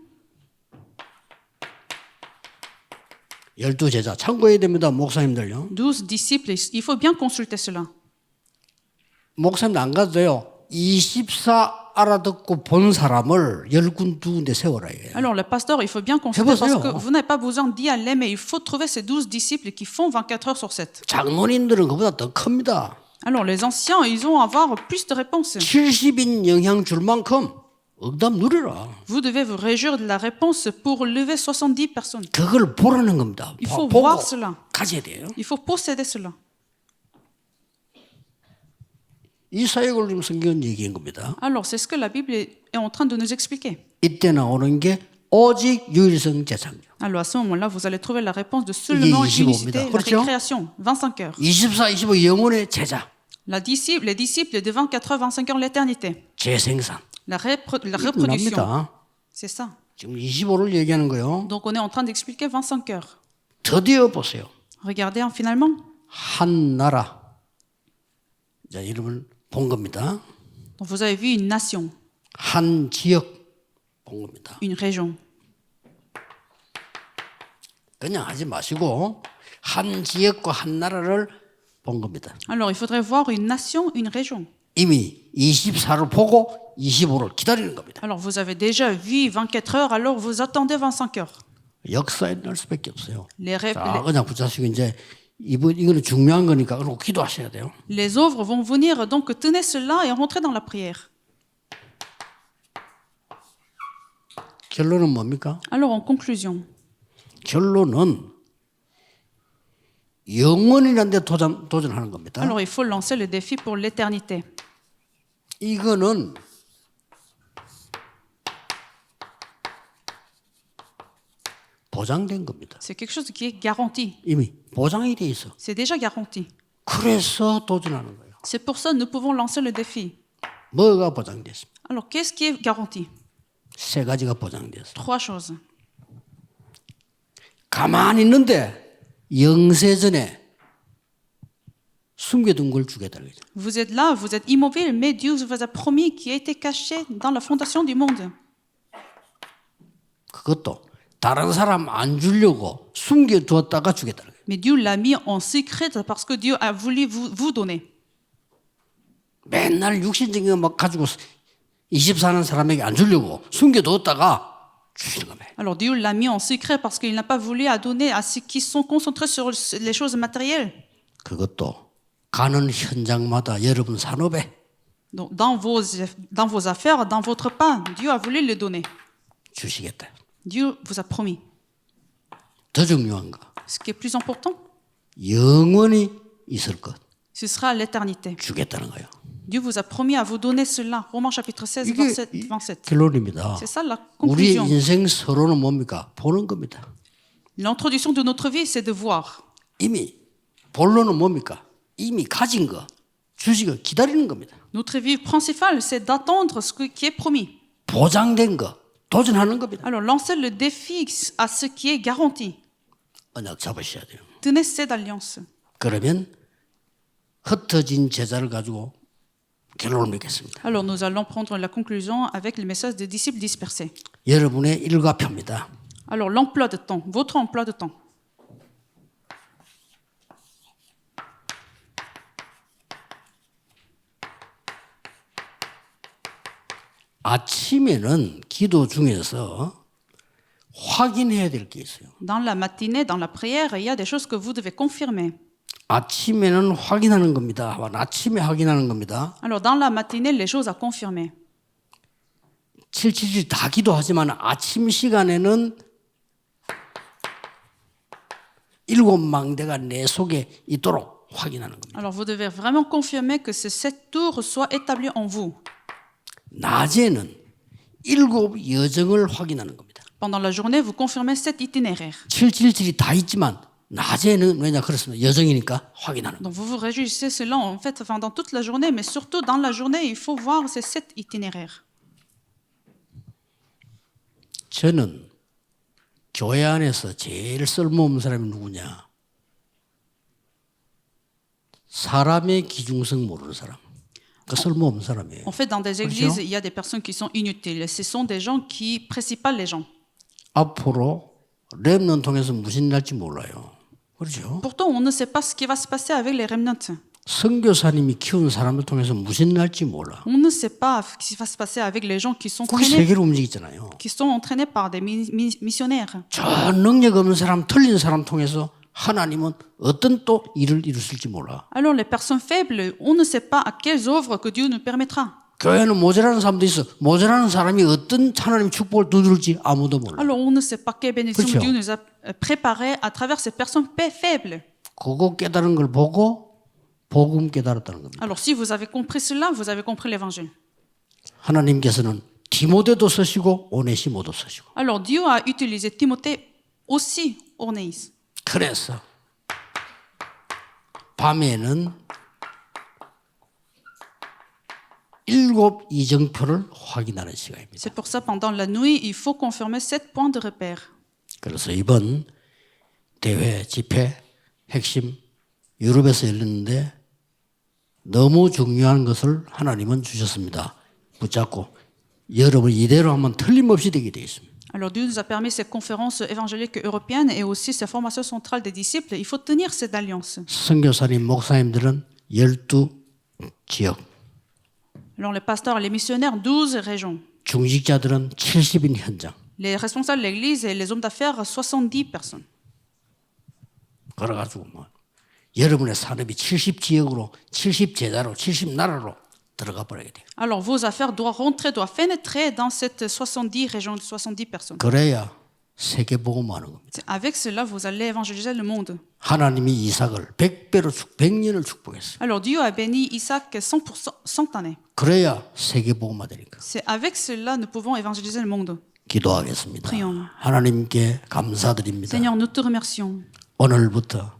12제자 참고해야 됩니다. 목사님들요. 12 disciples, il faut bien consulter cela. 목사님들 안 가도 돼요. 24 알아듣고 본 사람을 열군 두 군데 세워라 이거예요. Alors, le pasteur, il faut bien consulter parce 해보세요. que vous n'avez pas besoin d'y aller, mais il faut trouver ces 12 disciples qui font 24 heures sur 7. 장로님들은 그보다 더 큽니다. Alors, les anciens, ils ont à avoir plus de réponses. 70인 영향 줄 만큼 응답 누려라. Vous devez vous réjouir de la réponse pour lever 70 personnes. 그걸 보라는 겁니다. Il faut 보고 voir cela. 가져야 돼요. Il faut posséder cela. 이 사역을 성경은 얘기한 겁니다. Alors, c'est ce que la Bible est en train de nous expliquer. 이때 나오는 게 오직 유일성 재창조. Alors, à ce moment-là, vous allez trouver la réponse de seulement 이게 25입니다. l'unicité, la 그렇죠? récréation, 25 heures. 24, 25 영혼의 제자. Les disciples de 24 heures, 25 heures, l'éternité. 재생산. La reproduction. 납니다. C'est ça. 지금 25를 얘기하는 거예요. Donc, on est en train d'expliquer 25 heures. 드디어 보세요. Regardez finalement. 한 나라. 자, 이름을 본 겁니다. Donc, vous avez vu une nation, 한 지역 본 겁니다. une région. 그냥 하지 마시고 한 지역과 한 나라를 본 겁니다. Alors, il faudrait voir une nation, une région. 이미 24를 보고 25를 기다리는 겁니다. Alors, vous avez déjà vu 24 heures, alors vous attendez 25 heures. 역사에 넣을 수밖에 없어요. Les 자, 그냥 붙잡으시고 이제 이거는 중요한 거니까 그러고 기도하셔야 돼요. œuvres vont venir, donc tenez cela et rentrez dans la prière. 결론은 뭡니까? Alors, en conclusion, 결론은 영원이라는 데 도전하는 겁니다. alors il faut lancer le défi pour l'éternité. 이거는 보장된 겁니다. C'est quelque chose qui est garanti. 이미 보장이 돼 있어. C'est déjà garanti. 그래서 도전하는 거예요. C'est pour ça que nous pouvons lancer le défi. 뭐가 보장됐습니까? Alors, qu'est-ce qui est garanti? 세 가지가 보장됐어요. 3 choses. 가만히 있는데 영세전에 숨겨둔 걸 주겠다는 거죠. Vous êtes là, vous êtes immobile, mais Dieu vous a promis qui a été caché dans la fondation du monde. 그것도 다른 사람 안 주려고 숨겨두었다가 주겠다는 거예요. Mais Dieu l'a mis en secret parce que Dieu a voulu vous donner. 맨날 육신적인 거 막 가지고 24는 사람에게 안 주려고 숨겨두었다가 주시는 겁니다. Alors Dieu l'a mis en secret parce qu'il n'a pas voulu à donner à ceux qui sont concentrés sur les choses matérielles. 그것도 가는 현장마다 여러분 산업에 Donc dans vos affaires, dans votre pain, Dieu a voulu le donner. 주시겠다. Dieu vous a promis. 더 중요한 거 Ce qui est plus important, 영원히 있을 것 ce sera l'éternité. 주겠다는 거예요. Dieu vous a promis à vous donner cela. Romains chapitre 16, 이게 verset 27. 결론입니다. C'est ça la 우리 conclusion. 인생 서로는 뭡니까? 보는 겁니다. L'introduction de notre vie, c'est de voir. 이미 본론은 뭡니까? 이미 가진 거 주시고 기다리는 겁니다. Notre vie principale, c'est d'attendre ce qui est promis. 보장된 거 도전하는 겁니다. Alors, lancez le défi à ce qui est garanti. 언약 잡으셔야 돼요. Tenez cette alliance. 그러면 흩어진 제자를 가지고 결론을 맺겠습니다. Alors, nous allons prendre la conclusion avec le message des disciples dispersés. 여러분의 일과표입니다. Alors, l'emploi de temps, votre emploi de temps. 아침에는 기도 중에서 확인해야 될 게 있어요. Dans la matinée, dans la prière, il y a des choses que vous devez confirmer. 아침에는 확인하는 겁니다. 아침에 확인하는 겁니다. Alors, dans la matinée, les choses à confirmer. 777 다 기도하지만 아침 시간에는 7망대가 내 속에 있도록 확인하는 겁니다. Alors, vous devez vraiment confirmer que ces 7 tours soient établis en vous. 낮에는 7 여정을 확인하는 겁니다. Pendant la journée, vous confirmez 7 itinéraires. 777이 다 있지만 낮에는 왜냐 그렇습니다. 여정이니까 확인하는 겁니다. Donc, vous vous réjouissez cela en fait dans toute la journée, mais surtout dans la journée, il faut voir ces 7 itinéraires. 저는 교회 안에서 제일 쓸모없는 사람이 누구냐? 사람의 기중성 모르는 사람. 그 쓸모없는 사람이에요. En fait, dans des églises, il y a des personnes qui sont inutiles. Ce sont des gens qui n'apprécient pas les gens. 앞으로 렘넌트 통해서 무슨 날지 몰라요. 그렇죠? Pourtant, on ne sait pas ce qui va se passer avec les remnants. 선교사님이 키운 사람을 통해서 무슨 날지 몰라. On ne sait pas ce qui va se passer avec les gens qui sont 그게 entraînés, 세계로 움직이잖아요. par des missionnaires. 저 능력 없는 사람, 틀린 사람 통해서 하나님은 어떤 또 일을 이루실지 몰라. Alors, les personnes faibles, on ne sait pas à quelles œuvres que Dieu nous permettra. 교회는 모자라는 사람도 있어. 모자라는 사람이 어떤 하나님 축복을 두드릴지 아무도 몰라. Alors, on ne sait pas quelle bénédiction 그렇죠. Dieu nous a préparée à travers ces personnes faibles. 그거 깨달은 걸 보고 복음 깨달았다는 겁니다. Alors, si vous avez compris cela, vous avez compris l'évangile. 하나님께서는 디모데도 쓰시고 오네시모도 쓰시고. Alors, Dieu a utilisé Timothée aussi, Ornéis. 그래서 밤에는 7 이정표를 확인하는 시간입니다. C'est pour ça, pendant la nuit, il faut confirmer 7 points de repère. 그래서 이번 대회 집회 핵심 유럽에서 열렸는데 너무 중요한 것을 하나님은 주셨습니다. 붙잡고 여러분 이대로 하면 틀림없이 되게 되어 있습니다. Alors Dieu nous a permis ces conférences évangéliques européennes et aussi ces formations centrales des disciples. Il faut tenir cette alliance. 선교사님, 목사님들은 12지역, Alors les pasteurs, les missionnaires, 12 régions. 중직자들은 70인 현장. Les responsables de l'église et les hommes d'affaires, 70 personnes. 그래가지고 뭐 여러분의 산업이 70지역으로, 70제자로, 70나라로 들어가 버려야 돼요. Alors vos affaires doivent pénétrer dans cette 70 régions, 70 personnes. 그래야 세계복음하는 겁니다. C'est avec cela, vous allez évangéliser le monde. 하나님이 이삭을 100배로 100년을 축복했어요. Alors Dieu a béni Isaac 100%, 100 années. 그래야 세계복음화 되니까. C'est avec cela nous pouvons évangéliser le monde. 기도하겠습니다. Prions. 하나님께 감사드립니다. Seigneur, nous te remercions. 오늘부터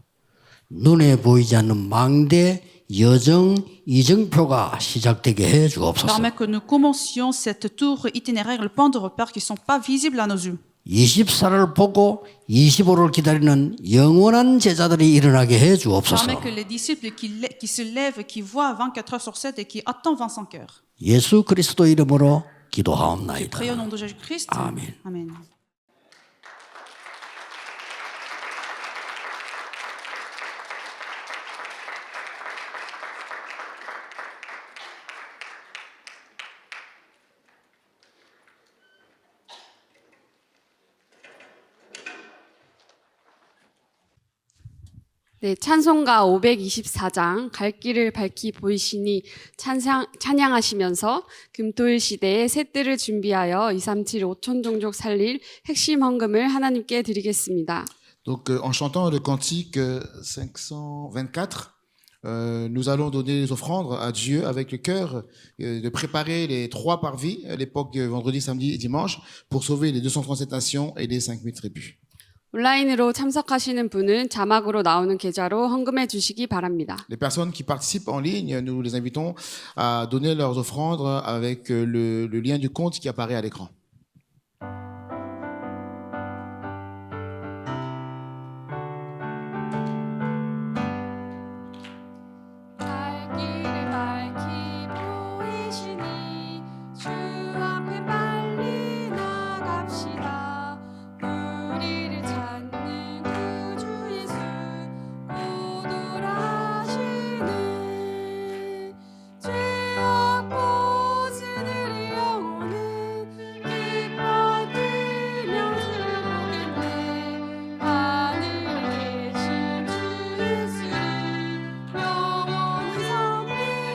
눈에 보이지 않는 망대 여정 이정표가 시작되게 해 주옵소서. Permets que nous commencions cette tour itinéraire, le point de repère qui ne sont pas visibles à nos yeux. 24를 보고 25를 기다리는 영원한 제자들이 일어나게 해 주옵소서. Permets que les disciples qui se lèvent, qui voient 24 heures sur 7 et qui attendent 25 heures. 예수 그리스도 이름으로 Je 기도하옵나이다. prie au nom de Jésus-Christ. Amen. Amen. 네, 찬송가 524장 갈 길을 밝히 보이시니 찬양하시면서 금토일 시대에 새 뜰을 준비하여 237 5천 종족 살릴 핵심 헌금을 하나님께 드리겠습니다. Donc, en chantant le cantique 524, nous allons donner les offrandes à Dieu avec le cœur de préparer les 3 parvis, à l'époque vendredi, samedi et dimanche, pour sauver les 237 nations et les 5000 tribus. 온라인으로 참석하시는 분은 자막으로 나오는 계좌로 헌금해 주시기 바랍니다. Les personnes qui participent en ligne, nous les invitons à donner leurs offrandes avec le lien du compte qui apparaît à l'écran. 갈 길을 밝히 보이시니 주 앞에 빨리 나갑시다. 우리를 찾는 구주 예수 곧 오라시네. 죄악 보스들의 영혼은 기뻐 뛰며 주를 보겠네. 하늘에 계신 주 예수를 영원히 섬기리.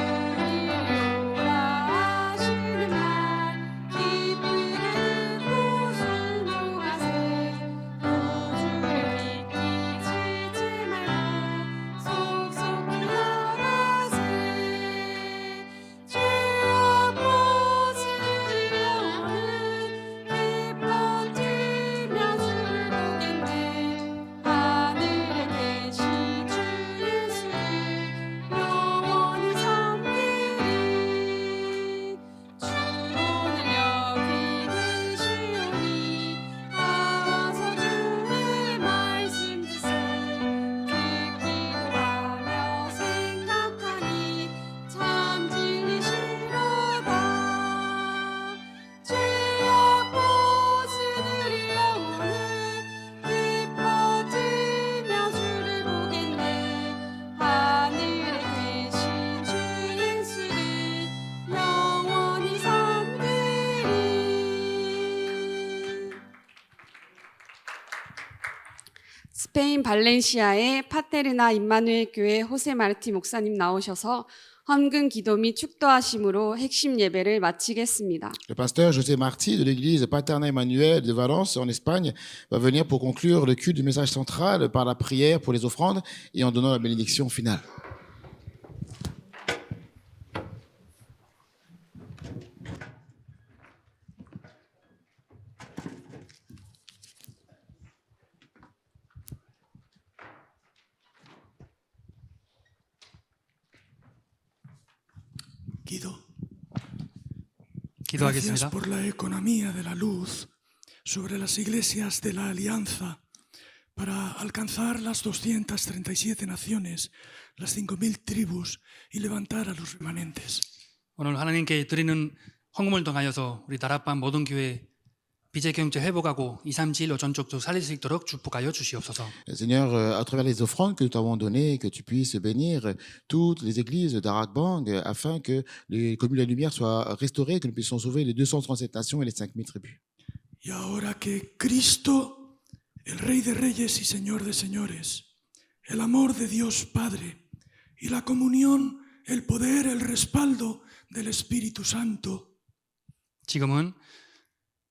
우리를 오라 하시는 말 기쁘게 듣고 순종하세. 구주를 믿기 지지 말고 속속히 나가세. 죄악 보스들의 영혼은 기뻐 뛰며 주를 보겠네. 하늘에 계신 주 예수를 영원히 섬기리. 주 오늘 여기 계시오니 나와서 주의 말씀 듣세. 듣기도 하며 생각하니 참 진리시로다. 죄악 보스들의 영혼은 기뻐 뛰며 주를 보겠네. 하늘에 계신 주 예수를 영원히 섬기리. 스페인 발렌시아의 파테르나 임마누엘 교회 호세 마르티 목사님 나오셔서 헌금 기도 및 축도하심으로 핵심 예배를 마치겠습니다. Le pasteur José Martí de l'église Paterna Emmanuel de Valence en Espagne va venir pour conclure le culte du message central par la prière pour les offrandes et en donnant la bénédiction finale. Gracias por la economía de la luz sobre las iglesias de la Alianza para alcanzar las 237 naciones, las 5.000 tribus y levantar a los remanentes. 오늘 하나님께 드리는 헌금을 통하여서 우리 다락방 모든 교회 비제 경제 회복하고 237 5천족도 살릴 수 있도록 축복하여 주시옵소서. Seigneur, à travers les offrandes que nous t'avons données, que tu puisses bénir toutes les églises d'Arak Bang afin que les communes de la lumière soient restaurées, que nous puissions sauver les 237 nations et les 5000 tribus. Y ahora que Cristo, el Rey de Reyes y Señor de Señores, el amor de Dios Padre y la comunión, el poder, el respaldo del Espíritu Santo 지금은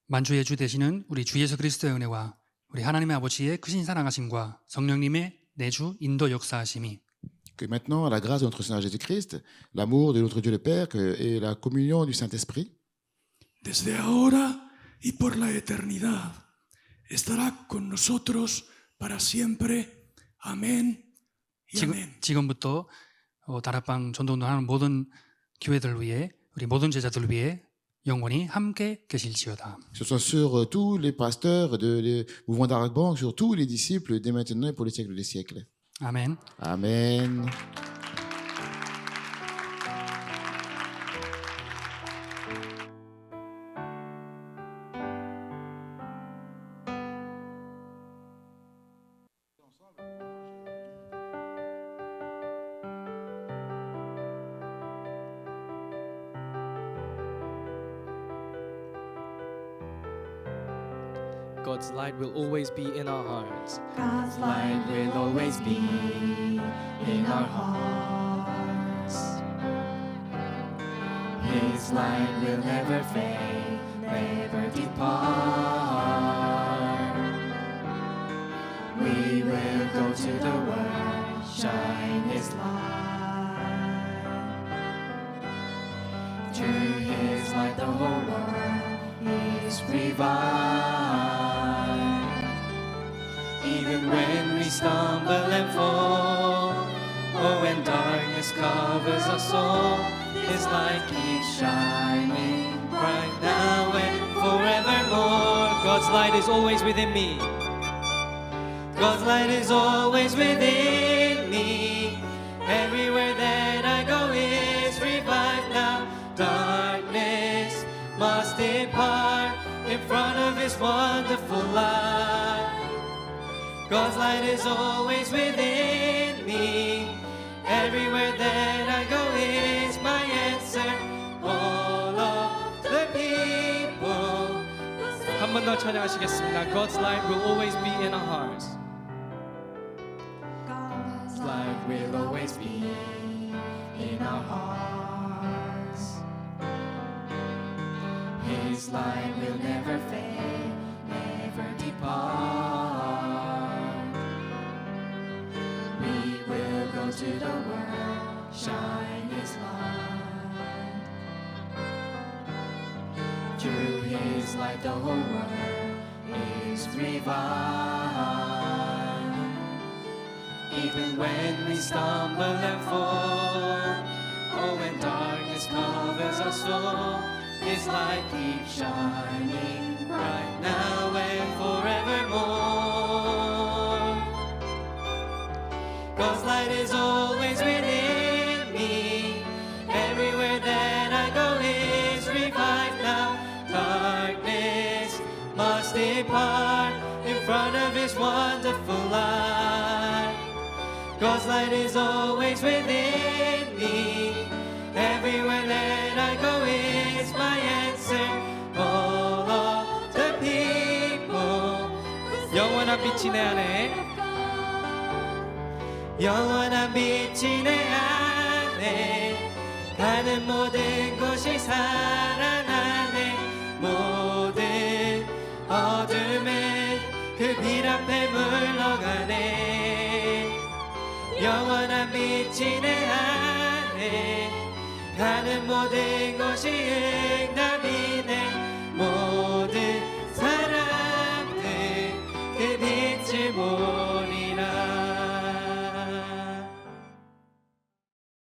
만주의 주 되시는 우리 주 예수 그리스도의 은혜와 우리 하나님의 아버지의 크신 사랑하심과 성령님의 내주 인도 역사하심이 Que maintenant, la grâce de notre Seigneur Jésus-Christ, l'amour de notre Dieu le Père et la communion du Saint-Esprit, desde ahora y por la eternidad estará con nosotros para siempre. Amén y amén. 지금부터 다락방 전도운동하는 모든 교회들 위해 우리 모든 제자들 위해 영원히 함께 계실지어다. Que ce soit sur tous les pasteurs de mouvement d'Arc-Banque, sur tous les disciples, dès maintenant et pour les siècles des siècles. 아멘. Amen. God's light will always be in our hearts. God's light will always be in our hearts. His light will never fade, never depart. We will go to the world, shine His light. Through His light, the whole world is revived. Even when we stumble and fall, or when darkness covers us all, His light keeps shining bright now and forevermore. God's light is always within me. God's light is always within me. Everywhere that I go is revived now. Darkness must depart in front of His wonderful light. God's light is always within me. Everywhere that I go is my answer. All of the people. 한 번 더 찬양하시겠습니다. God's light will always be in our hearts. God's light will always be in our hearts. His light will never fade, never depart. We will go to the world, shine His light. Through His light, the whole world is revived. Even when we stumble and fall, oh, when darkness covers us all, His light keeps shining bright now and forevermore. God's light is always within me. Everywhere that I go is revived now. Darkness must depart in front of His wonderful light. God's light is always within me. Everywhere that I go is my answer. All of the people. 영원한 빛이 내 안에. 영원한 빛이 내 안에. 가는 모든 곳이 살아나네. 모든 어둠은 그 빛 앞에 물러가네. 영원한 빛이 내 안에. 가는 모든 곳이 응답이네. 모든 사람들 그 빛을 모두